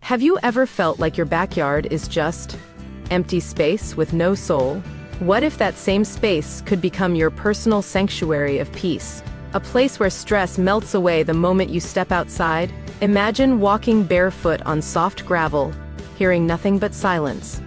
Have you ever felt like your backyard is just empty space with no soul? What if that same space could become your personal sanctuary of peace? A place where stress melts away the moment you step outside? Imagine walking barefoot on soft gravel, hearing nothing but silence.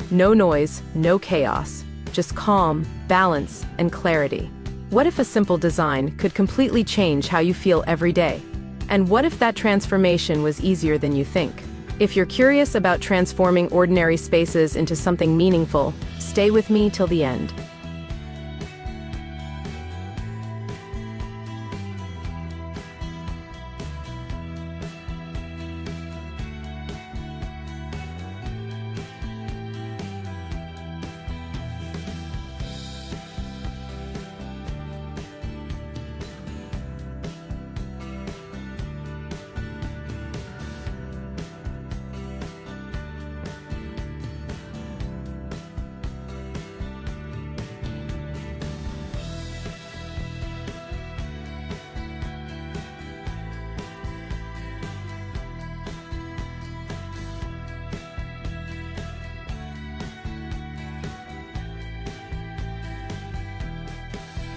No noise, no chaos, just calm, balance, and clarity. What if a simple design could completely change how you feel every day? And what if that transformation was easier than you think? If you're curious about transforming ordinary spaces into something meaningful, stay with me till the end.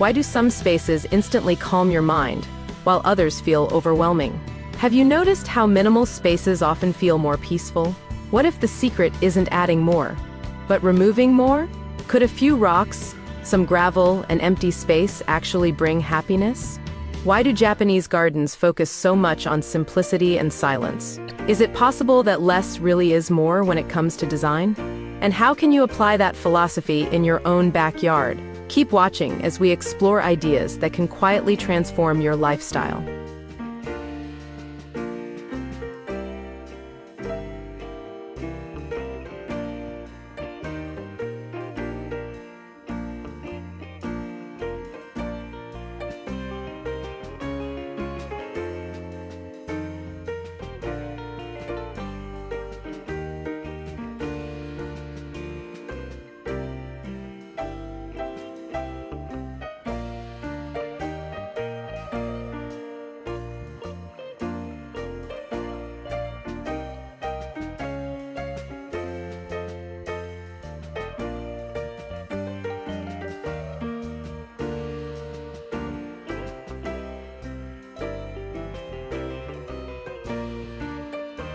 Why do some spaces instantly calm your mind, while others feel overwhelming? Have you noticed how minimal spaces often feel more peaceful? What if the secret isn't adding more, but removing more? Could a few rocks, some gravel, and empty space actually bring happiness? Why do Japanese gardens focus so much on simplicity and silence? Is it possible that less really is more when it comes to design? And how can you apply that philosophy in your own backyard? Keep watching as we explore ideas that can quietly transform your lifestyle.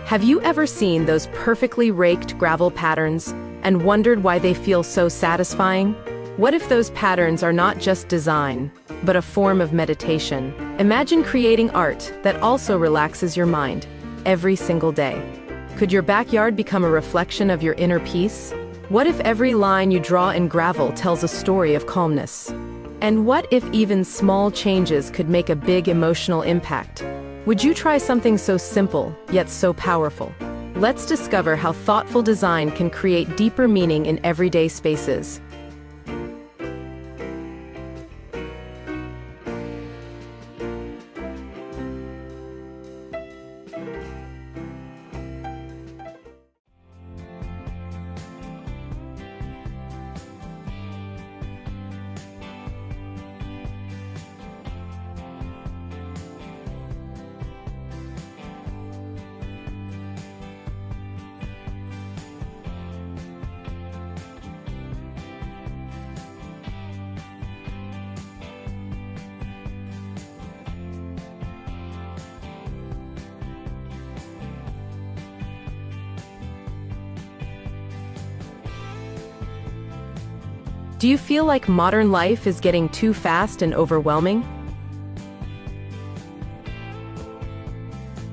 Have you ever seen those perfectly raked gravel patterns and wondered why they feel so satisfying? What if those patterns are not just design, but a form of meditation? Imagine creating art that also relaxes your mind every single day. Could your backyard become a reflection of your inner peace? What if every line you draw in gravel tells a story of calmness? And what if even small changes could make a big emotional impact? Would you try something so simple, yet so powerful? Let's discover how thoughtful design can create deeper meaning in everyday spaces. Do you feel like modern life is getting too fast and overwhelming?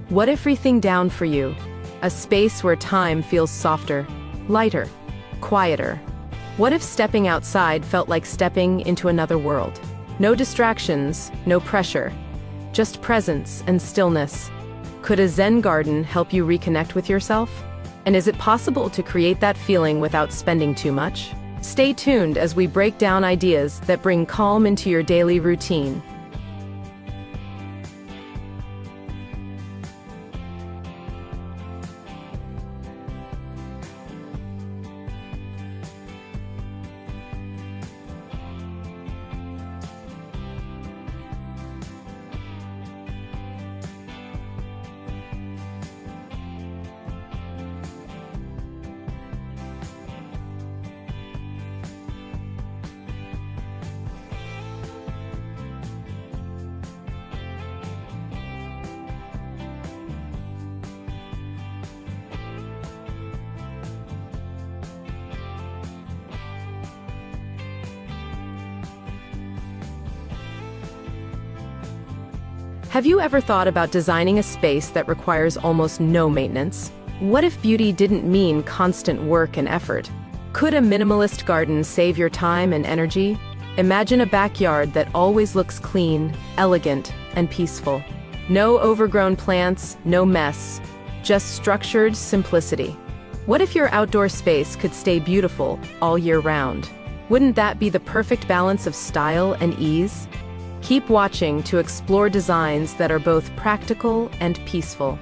What if everything down for you? A space where time feels softer, lighter, quieter. What if stepping outside felt like stepping into another world? No distractions, no pressure, just presence and stillness. Could a Zen garden help you reconnect with yourself? And is it possible to create that feeling without spending too much? Stay tuned as we break down ideas that bring calm into your daily routine. Have you ever thought about designing a space that requires almost no maintenance? What if beauty didn't mean constant work and effort? Could a minimalist garden save your time and energy? Imagine a backyard that always looks clean, elegant, and peaceful. No overgrown plants, no mess, just structured simplicity. What if your outdoor space could stay beautiful all year round? Wouldn't that be the perfect balance of style and ease? Keep watching to explore designs that are both practical and peaceful.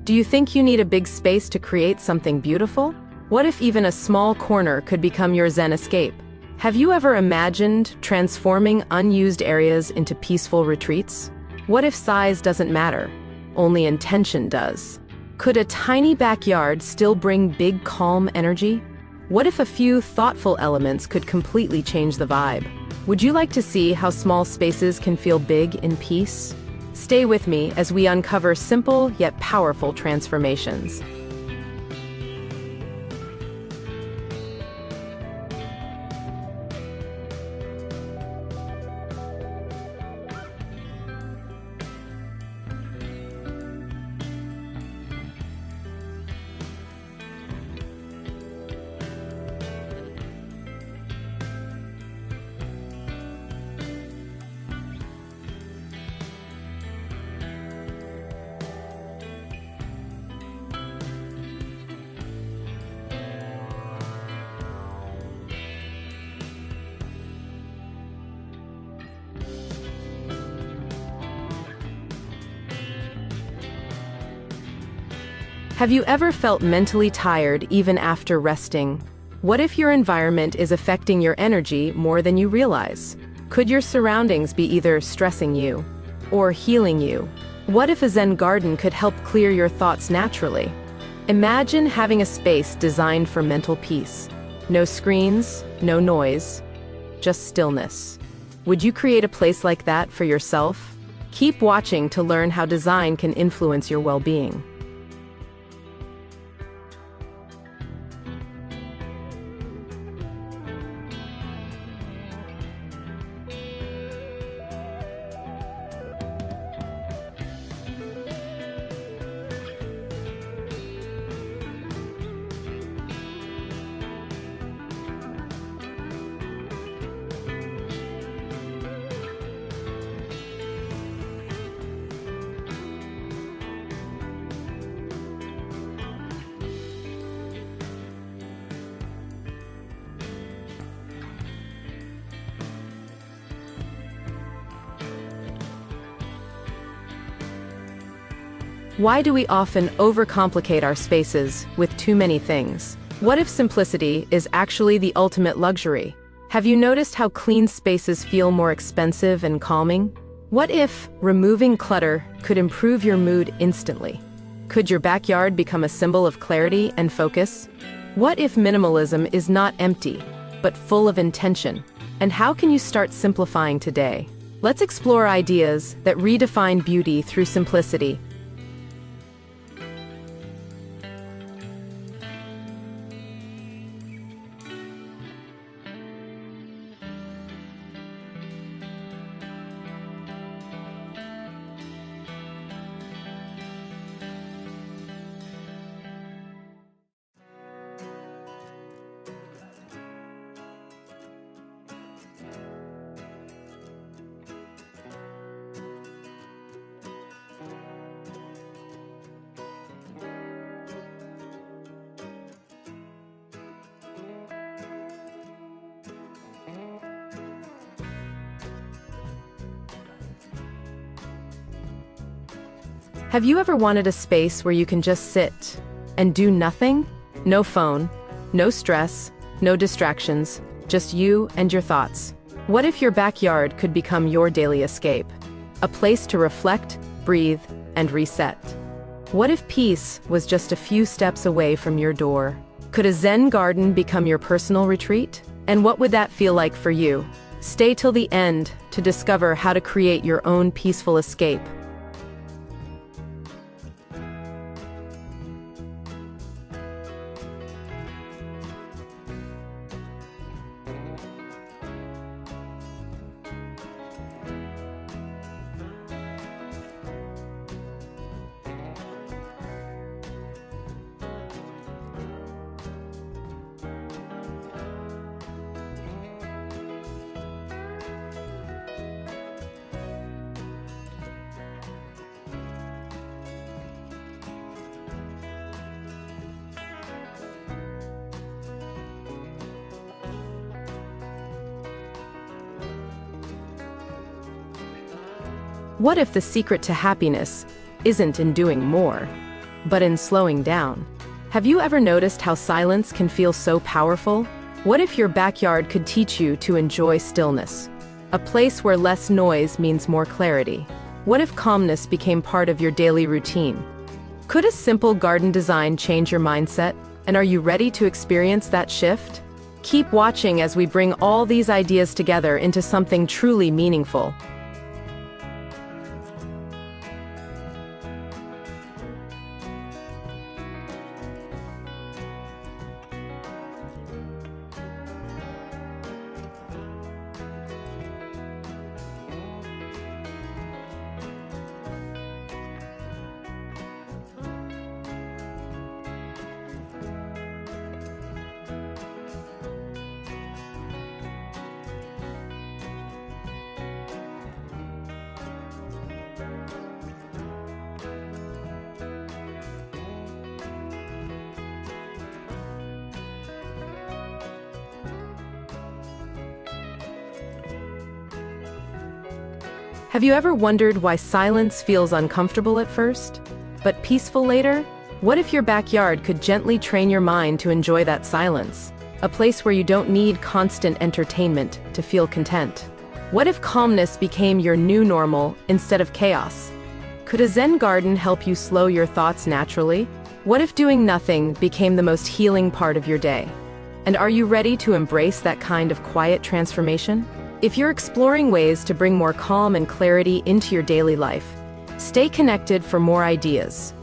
Do you think you need a big space to create something beautiful? What if even a small corner could become your Zen escape? Have you ever imagined transforming unused areas into peaceful retreats? What if size doesn't matter? Only intention does. Could a tiny backyard still bring big, calm energy? What if a few thoughtful elements could completely change the vibe? Would you like to see how small spaces can feel big in peace? Stay with me as we uncover simple yet powerful transformations. Have you ever felt mentally tired even after resting? What if your environment is affecting your energy more than you realize? Could your surroundings be either stressing you or healing you? What if a Zen garden could help clear your thoughts naturally? Imagine having a space designed for mental peace. No screens, no noise, just stillness. Would you create a place like that for yourself? Keep watching to learn how design can influence your well-being. Why do we often overcomplicate our spaces with too many things? What if simplicity is actually the ultimate luxury? Have you noticed how clean spaces feel more expensive and calming? What if removing clutter could improve your mood instantly? Could your backyard become a symbol of clarity and focus? What if minimalism is not empty, but full of intention? And how can you start simplifying today? Let's explore ideas that redefine beauty through simplicity. Have you ever wanted a space where you can just sit and do nothing? No phone, no stress, no distractions, just you and your thoughts. What if your backyard could become your daily escape? A place to reflect, breathe, and reset. What if peace was just a few steps away from your door? Could a Zen garden become your personal retreat? And what would that feel like for you? Stay till the end to discover how to create your own peaceful escape. What if the secret to happiness isn't in doing more, but in slowing down? Have you ever noticed how silence can feel so powerful? What if your backyard could teach you to enjoy stillness? A place where less noise means more clarity. What if calmness became part of your daily routine? Could a simple garden design change your mindset? And are you ready to experience that shift? Keep watching as we bring all these ideas together into something truly meaningful. Have you ever wondered why silence feels uncomfortable at first, but peaceful later? What if your backyard could gently train your mind to enjoy that silence? A place where you don't need constant entertainment to feel content. What if calmness became your new normal instead of chaos? Could a Zen garden help you slow your thoughts naturally? What if doing nothing became the most healing part of your day? And are you ready to embrace that kind of quiet transformation? If you're exploring ways to bring more calm and clarity into your daily life, stay connected for more ideas.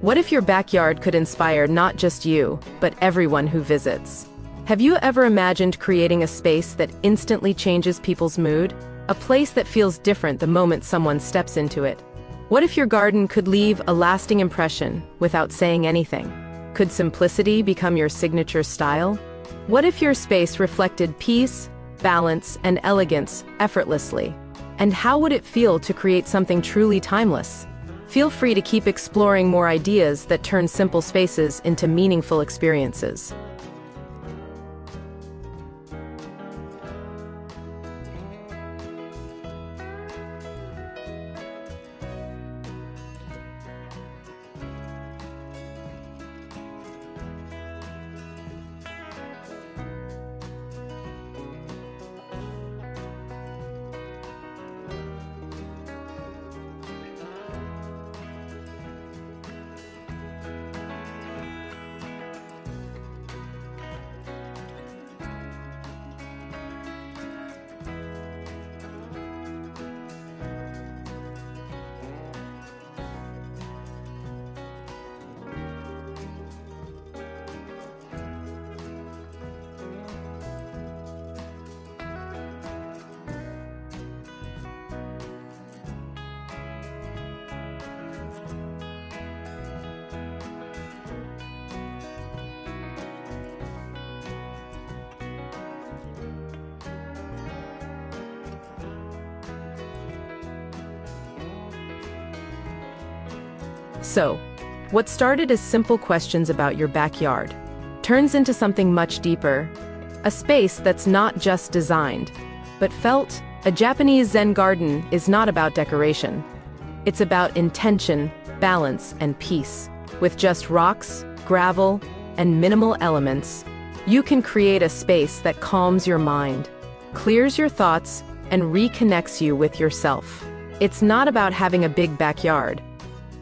What if your backyard could inspire not just you, but everyone who visits? Have you ever imagined creating a space that instantly changes people's mood? A place that feels different the moment someone steps into it? What if your garden could leave a lasting impression without saying anything? Could simplicity become your signature style? What if your space reflected peace, balance, and elegance effortlessly? And how would it feel to create something truly timeless? Feel free to keep exploring more ideas that turn simple spaces into meaningful experiences. So, what started as simple questions about your backyard turns into something much deeper. A space that's not just designed, but felt. A Japanese Zen garden is not about decoration. It's about intention, balance, and peace. With just rocks, gravel, and minimal elements, you can create a space that calms your mind, clears your thoughts, and reconnects you with yourself. It's not about having a big backyard.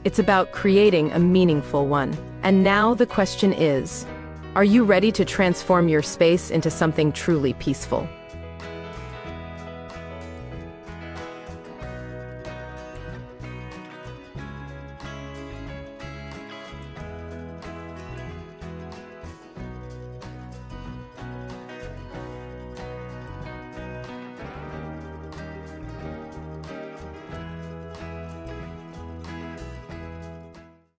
It's about creating a meaningful one. And now the question is, are you ready to transform your space into something truly peaceful?